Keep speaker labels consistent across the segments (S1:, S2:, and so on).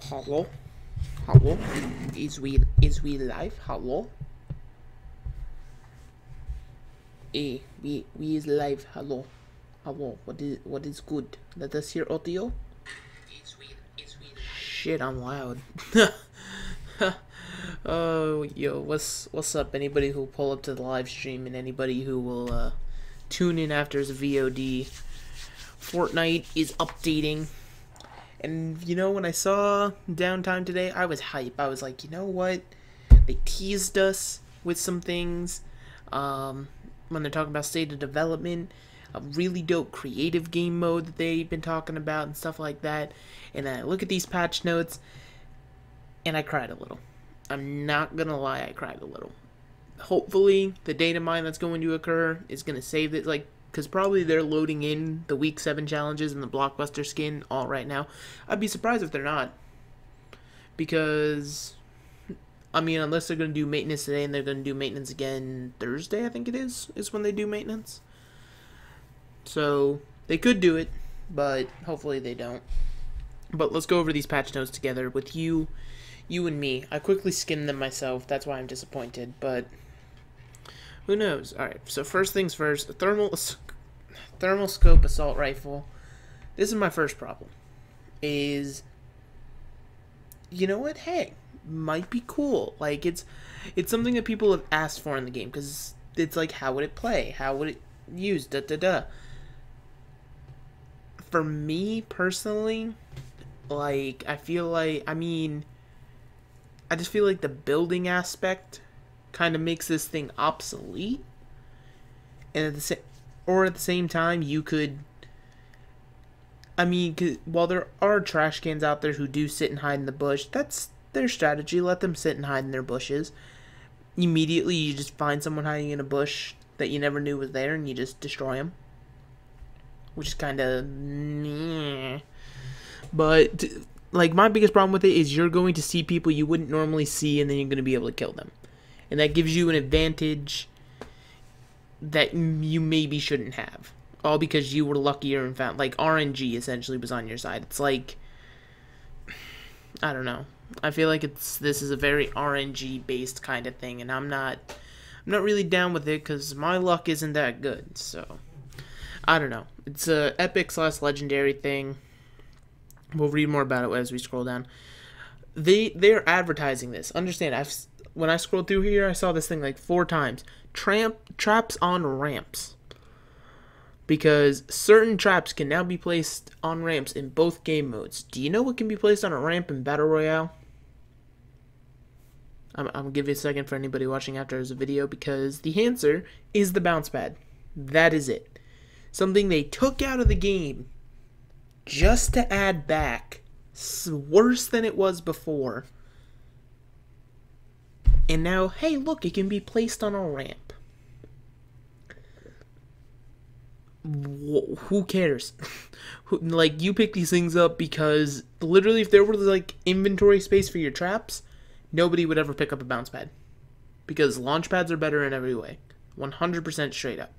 S1: Hello? Hello? Is we live? Hello? We is live. Hello? Hello? What is good? Let us hear audio. Shit, I'm loud. Oh, yo, what's up? Anybody who'll pull up to the live stream and anybody who will tune in after his VOD. Fortnite is updating. And, you know, when I saw downtime today, I was hype. I was like, you know what? They teased us with some things. When they're talking about state of development, a really dope creative game mode that they've been talking about and stuff like that. And then I look at these patch notes, and I cried a little. I'm not gonna lie, I cried a little. Hopefully, the data mine that's going to occur is gonna save it, like, because probably they're loading in the Week 7 challenges and the Blockbuster skin all right now. I'd be surprised if they're not. Because, I mean, unless they're going to do maintenance today and they're going to do maintenance again Thursday, I think it is when they do maintenance. So, they could do it, but hopefully they don't. But let's go over these patch notes together with you and me. I quickly skimmed them myself, that's why I'm disappointed, but who knows? Alright, so first things first, thermal scope assault rifle. This is my first problem. Is, you know what? Hey, might be cool. Like, it's something that people have asked for in the game, because it's like, how would it play? How would it use? For me, personally, like, I feel like, I just feel like the building aspect kind of makes this thing obsolete, and at the same time, you could, while there are trash cans out there who do sit and hide in the bush, that's their strategy. Let them sit and hide in their bushes. Immediately, you just find someone hiding in a bush that you never knew was there, and you just destroy them, which is kind of meh. But, like, my biggest problem with it is you're going to see people you wouldn't normally see, and then you're going to be able to kill them. And that gives you an advantage that you maybe shouldn't have. All because you were luckier and found, like, RNG essentially was on your side. It's like, I don't know. I feel like this is a very RNG based kind of thing, and I'm not really down with it because my luck isn't that good. So, I don't know. It's a epic / legendary thing. We'll read more about it as we scroll down. They're advertising this. Understand, when I scrolled through here, I saw this thing like 4 times. Traps on ramps. Because certain traps can now be placed on ramps in both game modes. Do you know what can be placed on a ramp in Battle Royale? I'm going to give you a second for anybody watching after as a video, because the answer is the bounce pad. That is it. Something they took out of the game just to add back. Worse than it was before. And now, hey, look, it can be placed on a ramp. Who cares? Like, you pick these things up because literally if there were, like, inventory space for your traps, nobody would ever pick up a bounce pad. Because launch pads are better in every way. 100% straight up.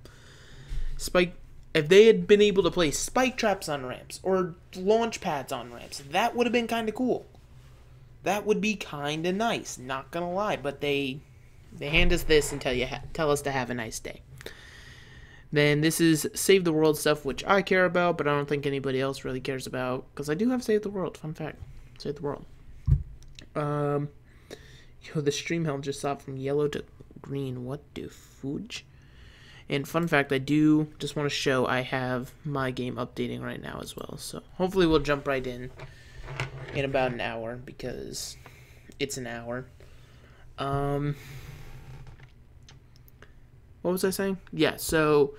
S1: If they had been able to place spike traps on ramps or launch pads on ramps, that would have been kind of cool. That would be kind of nice, not gonna lie. But they hand us this and tell us to have a nice day. Then this is Save the World stuff, which I care about, but I don't think anybody else really cares about, because I do have Save the World. Fun fact, Save the World. The stream helm just stopped from yellow to green. What the fudge? And fun fact, I do just want to show I have my game updating right now as well. So hopefully we'll jump right in about an hour, because it's an hour. What was I saying? Yeah, so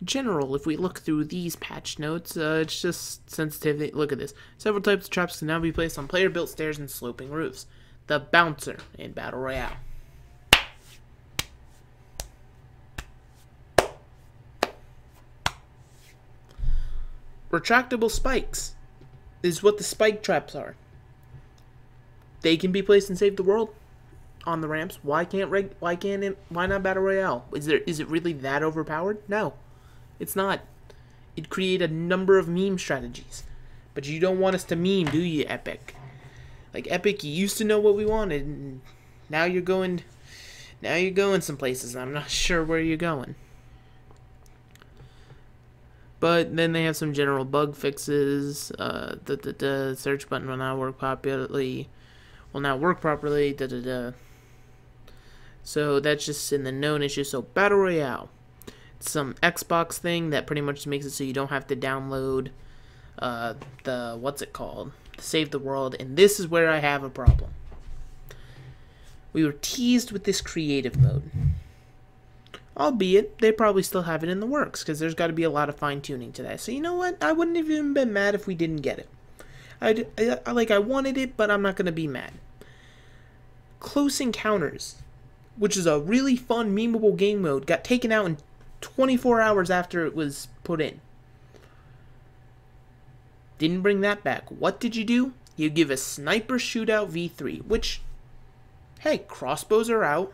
S1: general, if we look through these patch notes, it's just sensitivity. Look at this. Several types of traps can now be placed on player-built stairs and sloping roofs. The bouncer in Battle Royale. Retractable spikes is what the spike traps are. They can be placed in Save the World on the ramps. Why not Battle Royale? Is it really that overpowered? No, it's not. It created a number of meme strategies. But you don't want us to meme, do you, Epic? Like, Epic, you used to know what we wanted, and now you're going some places, and I'm not sure where you're going. But then they have some general bug fixes. The search button will now work properly. So that's just in the known issues. So Battle Royale. It's some Xbox thing that pretty much makes it so you don't have to download what's it called? Save the World. And this is where I have a problem. We were teased with this creative mode. Albeit, they probably still have it in the works, because there's got to be a lot of fine-tuning to that. So you know what? I wouldn't have even been mad if we didn't get it. I wanted it, but I'm not going to be mad. Close Encounters, which is a really fun, memeable game mode, got taken out in 24 hours after it was put in. Didn't bring that back. What did you do? You give a Sniper Shootout V3, which, hey, crossbows are out.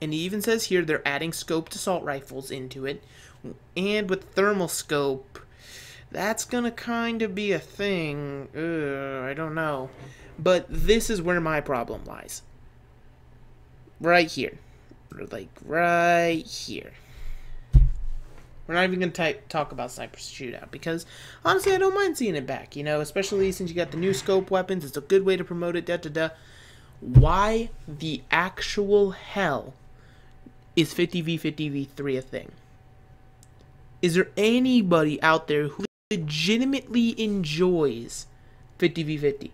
S1: And it even says here they're adding scoped assault rifles into it. And with thermal scope, that's going to kind of be a thing. I don't know. But this is where my problem lies. Right here. Like, right here. We're not even going to talk about Sniper Shootout. Because, honestly, I don't mind seeing it back. You know, especially since you got the new scope weapons. It's a good way to promote it. Why the actual hell is 50v50v3 a thing? Is there anybody out there who legitimately enjoys 50v50?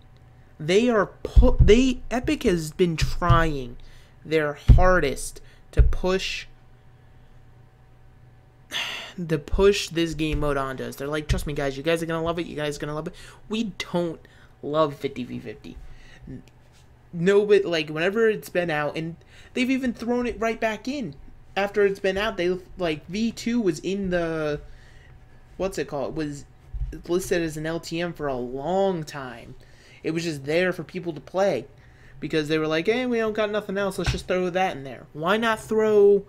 S1: Epic has been trying their hardest to push this game mode onto us. They're like, trust me guys, you guys are gonna love it, We don't love 50v50. No, but like whenever it's been out, and they've even thrown it right back in after it's been out. They like V2 was in the what's it called? It was listed as an LTM for a long time. It was just there for people to play because they were like, "Hey, we don't got nothing else. Let's just throw that in there." Why not throw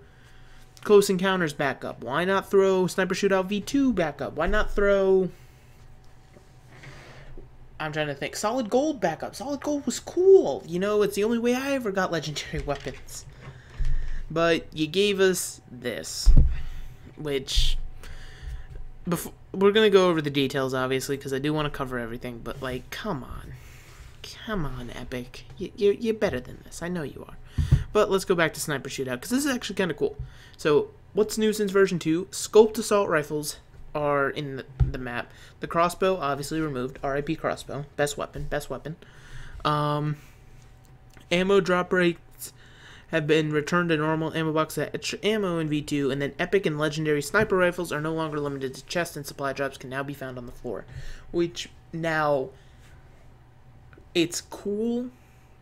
S1: Close Encounters back up? Why not throw Sniper Shootout V2 back up? Why not throw? I'm trying to think. Solid Gold backup. Solid Gold was cool. You know, it's the only way I ever got legendary weapons. But you gave us this. Which, we're going to go over the details, obviously, because I do want to cover everything. But, like, come on. Come on, Epic. You're better than this. I know you are. But let's go back to Sniper Shootout, because this is actually kind of cool. So, what's new since version 2? Scoped assault rifles are in the map. The crossbow, obviously removed. RIP crossbow. Best weapon. Ammo drop rates have been returned to normal. Ammo box that extra ammo in V2. And then epic and legendary sniper rifles are no longer limited to chest, and supply drops can now be found on the floor. Which, now, it's cool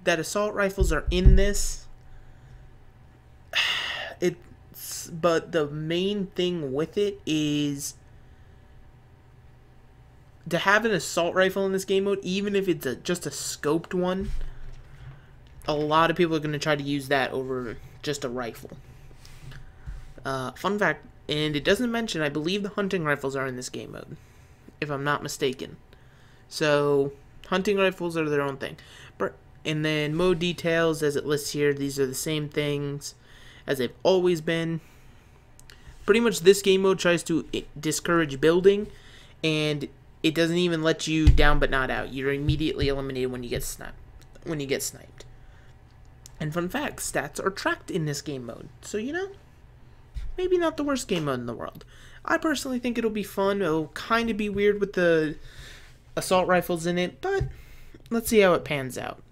S1: that assault rifles are in this. But the main thing with it is to have an assault rifle in this game mode, even if it's just a scoped one, a lot of people are going to try to use that over just a rifle. Fun fact, and it doesn't mention, I believe the hunting rifles are in this game mode, if I'm not mistaken. So, hunting rifles are their own thing. And then mode details, as it lists here, these are the same things as they've always been. Pretty much this game mode tries to discourage building, and it doesn't even let you down but not out. You're immediately eliminated when you get sniped. And fun fact, stats are tracked in this game mode. So, you know, maybe not the worst game mode in the world. I personally think it'll be fun. It'll kind of be weird with the assault rifles in it, but let's see how it pans out.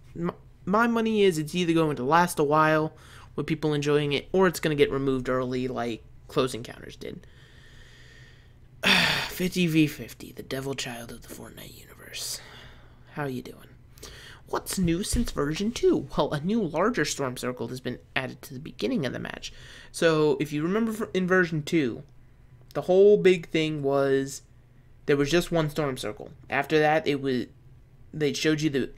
S1: My money is it's either going to last a while with people enjoying it, or it's going to get removed early like Close Encounters did. 50v50, the devil child of the Fortnite universe. How you doing? What's new since version 2? Well, a new larger storm circle has been added to the beginning of the match. So, if you remember in version 2, the whole big thing was there was just one storm circle. After that, they showed you the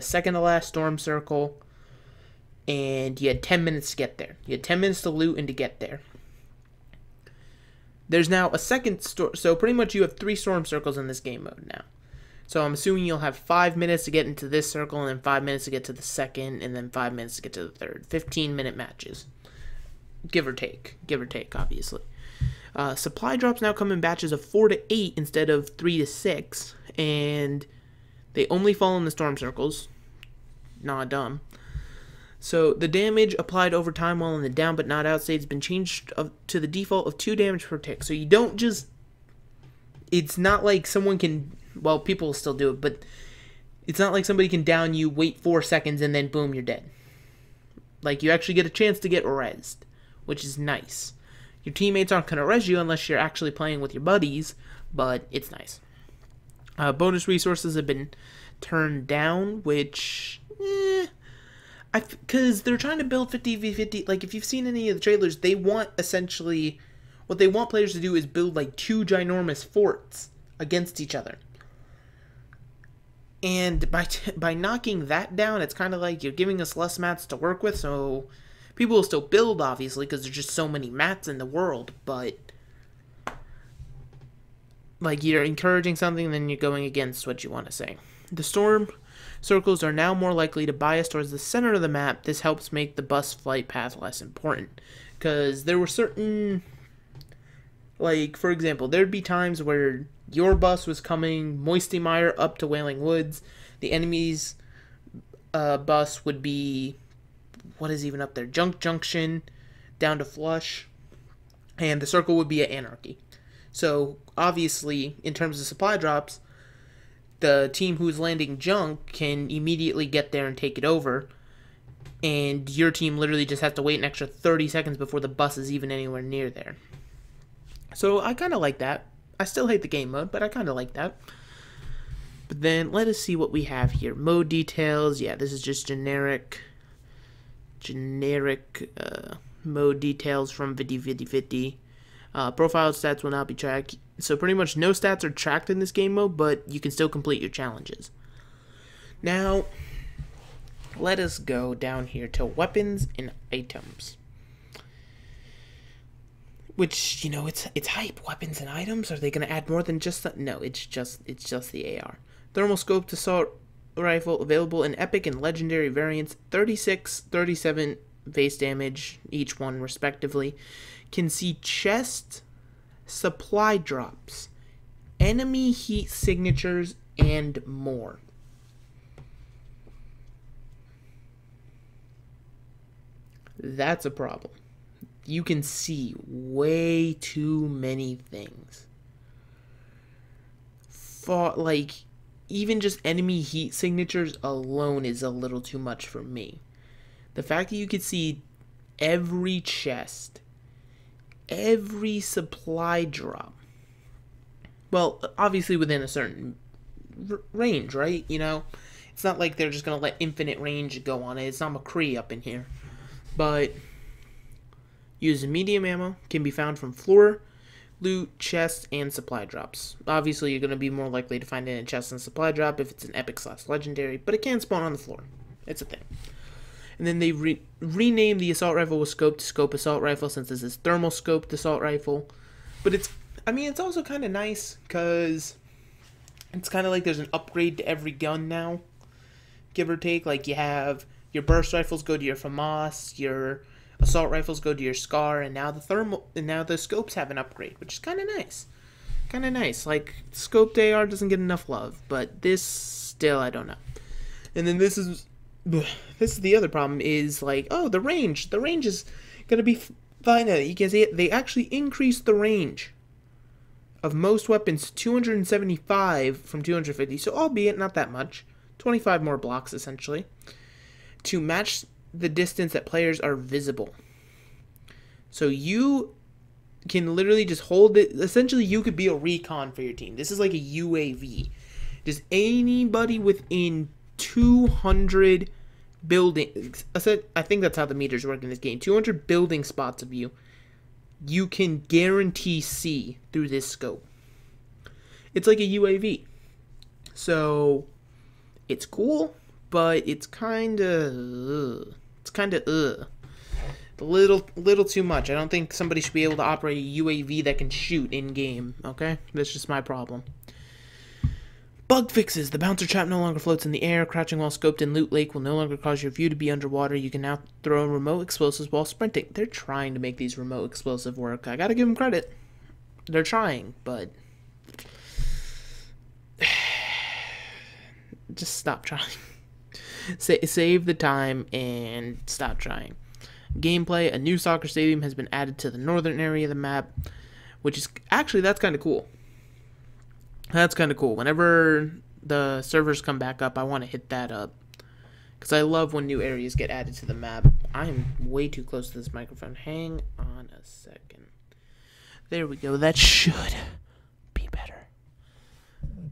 S1: second to last storm circle, and you had 10 minutes to get there. You had 10 minutes to loot and to get there. There's now a second so pretty much you have 3 storm circles in this game mode now. So I'm assuming you'll have 5 minutes to get into this circle, and then 5 minutes to get to the second, and then 5 minutes to get to the third. 15-minute matches. Give or take, obviously. Supply drops now come in batches of 4 to 8 instead of 3 to 6, and they only fall in the storm circles. Not dumb. So the damage applied over time while in the down but not out state has been changed to the default of 2 damage per tick. So you don't just... It's not like someone can... Well, people will still do it, but it's not like somebody can down you, wait 4 seconds, and then boom, you're dead. Like, you actually get a chance to get rezzed, which is nice. Your teammates aren't going to res you unless you're actually playing with your buddies, but it's nice. Bonus resources have been turned down, which... Because they're trying to build 50v50. Like, if you've seen any of the trailers, they want, essentially... What they want players to do is build, like, 2 ginormous forts against each other. And by knocking that down, it's kind of like you're giving us less mats to work with, so people will still build, obviously, because there's just so many mats in the world, but like, you're encouraging something, and then you're going against what you want to say. The storm circles are now more likely to bias towards the center of the map. This helps make the bus flight path less important, because there were certain, like, for example, there'd be times where your bus was coming Moisty Mire up to Wailing Woods. The enemy's bus would be, what is even up there? Junk Junction down to Flush. And the circle would be at Anarchy. So, obviously, in terms of supply drops, the team who's landing junk can immediately get there and take it over. And your team literally just has to wait an extra 30 seconds before the bus is even anywhere near there. So, I kind of like that. I still hate the game mode, but I kind of like that. But then, let us see what we have here. Mode details. Yeah, this is just generic mode details from 50. Profile stats will not be tracked. So pretty much no stats are tracked in this game mode, but you can still complete your challenges. Now, let us go down here to weapons and items. Which, you know, it's hype. Weapons and items? Are they going to add more than just that? No, it's just the AR. Thermal scoped assault rifle available in epic and legendary variants. 36, 37 base damage, each one respectively. Can see chest supply drops, enemy heat signatures, and more. That's a problem. You can see way too many things. Like, even just enemy heat signatures alone is a little too much for me. The fact that you could see every chest, every supply drop, well, obviously within a certain range, right? You know, it's not like they're just going to let infinite range go on it. It's not McCree up in here. But using medium ammo can be found from floor, loot, chests, and supply drops. Obviously, you're going to be more likely to find it in a chest and supply drop if it's an epic/legendary, but it can spawn on the floor. It's a thing. And then they renamed the assault rifle with scope to scope assault rifle, since this is thermal scoped assault rifle. But it's also kind of nice, because it's kind of like there's an upgrade to every gun now, give or take. Like, you have your burst rifles go to your FAMAS, your assault rifles go to your SCAR, and now the scopes have an upgrade, which is kind of nice. Like, scoped AR doesn't get enough love, but this still, I don't know. And then this is the other problem, is like, oh, the range is gonna be fine. You can see it, they actually increased the range of most weapons 275 from 250, so albeit not that much, 25 more blocks essentially, to match the distance that players are visible. So you can literally just hold it. Essentially, you could be a recon for your team. This is like a UAV. Does anybody within 200 buildings, I think that's how the meters work in this game, 200 building spots of you, you can guarantee see through this scope. It's like a UAV. So it's cool, but it's kind of a little too much. I don't think somebody should be able to operate a UAV that can shoot in game, okay? That's just my problem. Bug fixes. The bouncer trap no longer floats in the air. Crouching while scoped in Loot Lake will no longer cause your view to be underwater. You can now throw remote explosives while sprinting. They're trying to make these remote explosive work. I gotta give them credit. They're trying, but just stop trying. Save the time and stop trying. Gameplay. A new soccer stadium has been added to the northern area of the map, which is actually, that's kind of cool. That's kind of cool. Whenever the servers come back up, I want to hit that up, because I love when new areas get added to the map. I am way too close to this microphone. Hang on a second. There we go. That should be better.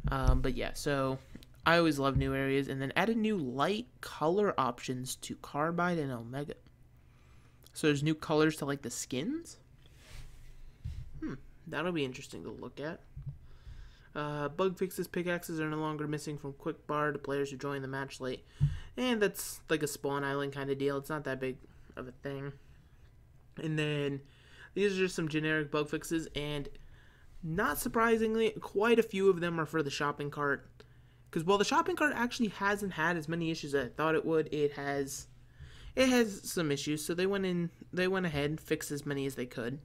S1: But yeah, so I always love new areas, and then added new light color options to Carbide and Omega. So there's new colors to like the skins. That'll be interesting to look at. Bug fixes. Pickaxes are no longer missing from quick bar to players who join the match late. And that's like a spawn island kind of deal. It's not that big of a thing. And then these are just some generic bug fixes, and not surprisingly, quite a few of them are for the shopping cart. Because while the shopping cart actually hasn't had as many issues as I thought it would, it has some issues. So they went ahead and fixed as many as they could,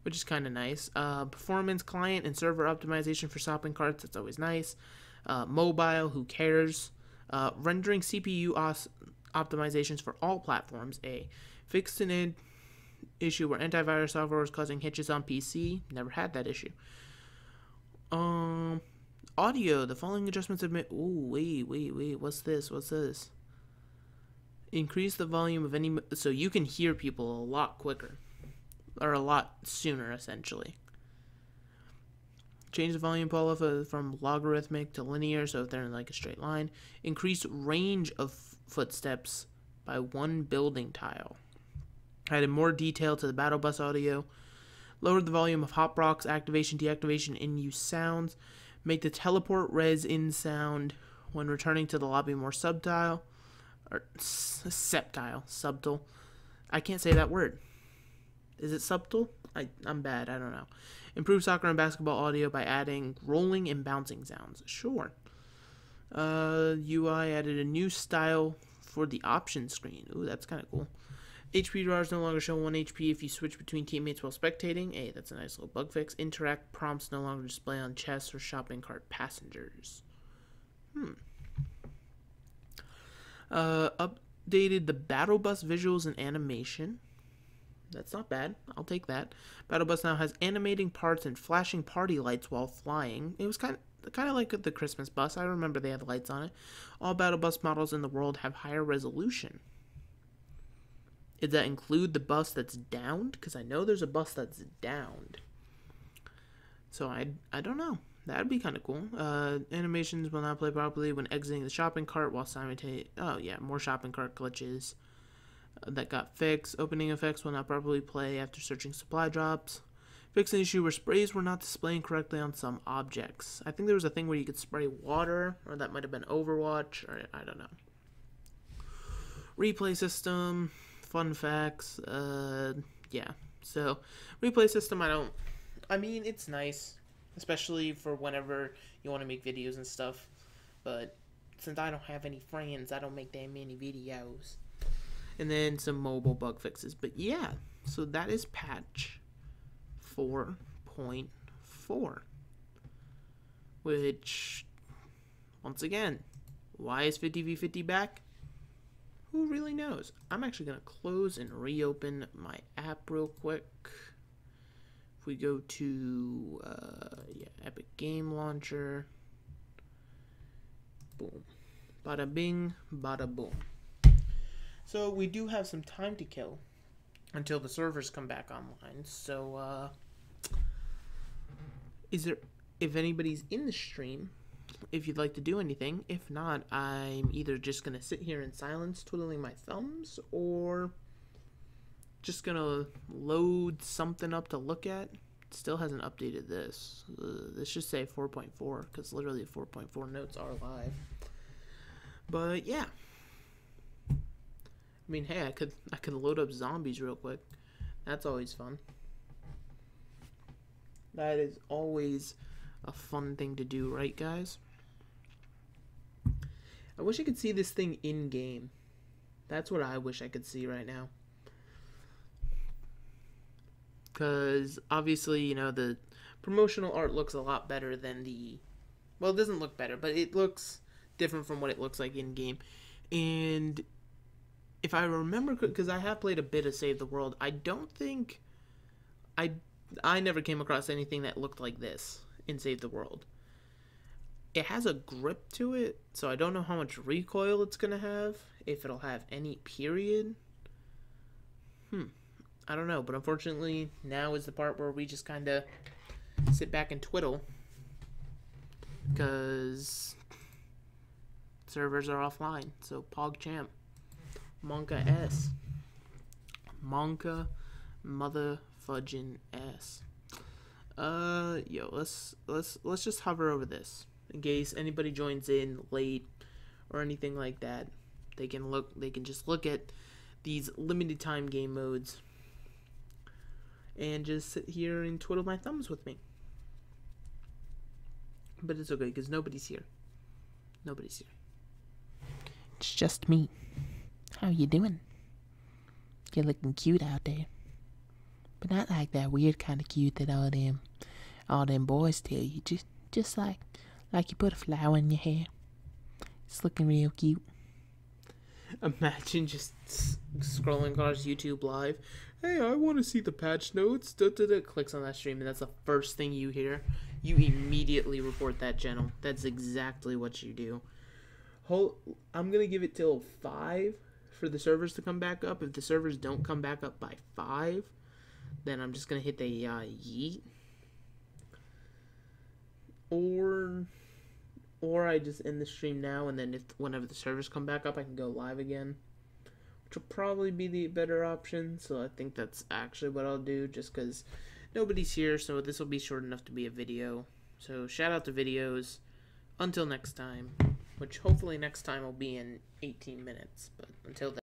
S1: which is kind of nice. Performance, client, and server optimization for shopping carts. That's always nice. Mobile, who cares? Rendering CPU optimizations for all platforms. Fixed an issue where antivirus software was causing hitches on PC. Never had that issue. Audio. The following adjustments have been... Ooh, wait. What's this? Increase the volume of any... So you can hear people a lot quicker. Or a lot sooner, essentially. Change the volume from logarithmic to linear, so if they're in like a straight line. Increase range of footsteps by 1 building tile. Added more detail to the battle bus audio. Lowered the volume of hop rocks, activation, deactivation, in-use sounds. Make the teleport res in sound when returning to the lobby more subtle. I can't say that word. Is it subtle? I'm bad. I don't know. Improve soccer and basketball audio by adding rolling and bouncing sounds. Sure. UI added a new style for the option screen. Ooh, that's kind of cool. HP bars no longer show 1 HP if you switch between teammates while spectating. Hey, that's a nice little bug fix. Interact prompts no longer display on chests or shopping cart passengers. Updated the battle bus visuals and animation. That's not bad. I'll take that. Battle bus now has animating parts and flashing party lights while flying. It was kind of like the Christmas bus. I remember they had lights on it. All battle bus models in the world have higher resolution. Does that include the bus that's downed? Because I know there's a bus that's downed. So I don't know. That'd be kind of cool. Animations will not play properly when exiting the shopping cart while simultaneously... Oh, yeah. More shopping cart glitches. That got fixed. Opening effects will not properly play after searching supply drops. Fixed an issue where sprays were not displaying correctly on some objects. I think there was a thing where you could spray water, or that might have been Overwatch, or I don't know. Replay system, fun facts, yeah. So, replay system, I mean, it's nice, especially for whenever you want to make videos and stuff, but since I don't have any friends, I don't make that many videos. And then some mobile bug fixes. But yeah, so that is patch 4.4. Which, once again, why is 50v50 back? Who really knows? I'm actually going to close and reopen my app real quick. If we go to Epic Game Launcher. Boom. Bada bing, bada boom. So we do have some time to kill until the servers come back online. So if anybody's in the stream, if you'd like to do anything. If not, I'm either just going to sit here in silence twiddling my thumbs, or just going to load something up to look at. It still hasn't updated this. This should say 4.4, because literally 4.4 notes are live. But yeah. I mean, hey, I could load up zombies real quick. That's always fun. That is always a fun thing to do, right, guys? I wish I could see this thing in game. That's what I wish I could see right now. Because obviously, you know, the promotional art looks a lot better than the. Well, it doesn't look better, but it looks different from what it looks like in game. And if I remember, because I have played a bit of Save the World, I don't think I never came across anything that looked like this in Save the World. It has a grip to it, so I don't know how much recoil it's gonna have. If it'll have any period. I don't know, but unfortunately, now is the part where we just kind of sit back and twiddle. Because servers are offline. So PogChamp. Monka S. Monka motherfudging S. Yo, let's just hover over this. In case anybody joins in late or anything like that. They can just look at these limited time game modes and just sit here and twiddle my thumbs with me. But it's okay, because nobody's here. Nobody's here. It's just me. How you doing? You're looking cute out there. But not like that weird kind of cute that all them boys tell you. Just like you put a flower in your hair. It's looking real cute. Imagine just scrolling across YouTube Live. Hey, I want to see the patch notes. Clicks on that stream, and that's the first thing you hear. You immediately report that channel. That's exactly what you do. I'm going to give it till 5 for the servers to come back up. If the servers don't come back up by 5, then I'm just going to hit the yeet. Or I just end the stream now, and then whenever the servers come back up, I can go live again. Which will probably be the better option, so I think that's actually what I'll do, just because nobody's here, so this will be short enough to be a video. So shout out to videos. Until next time, which hopefully next time will be in 18 minutes, but until then.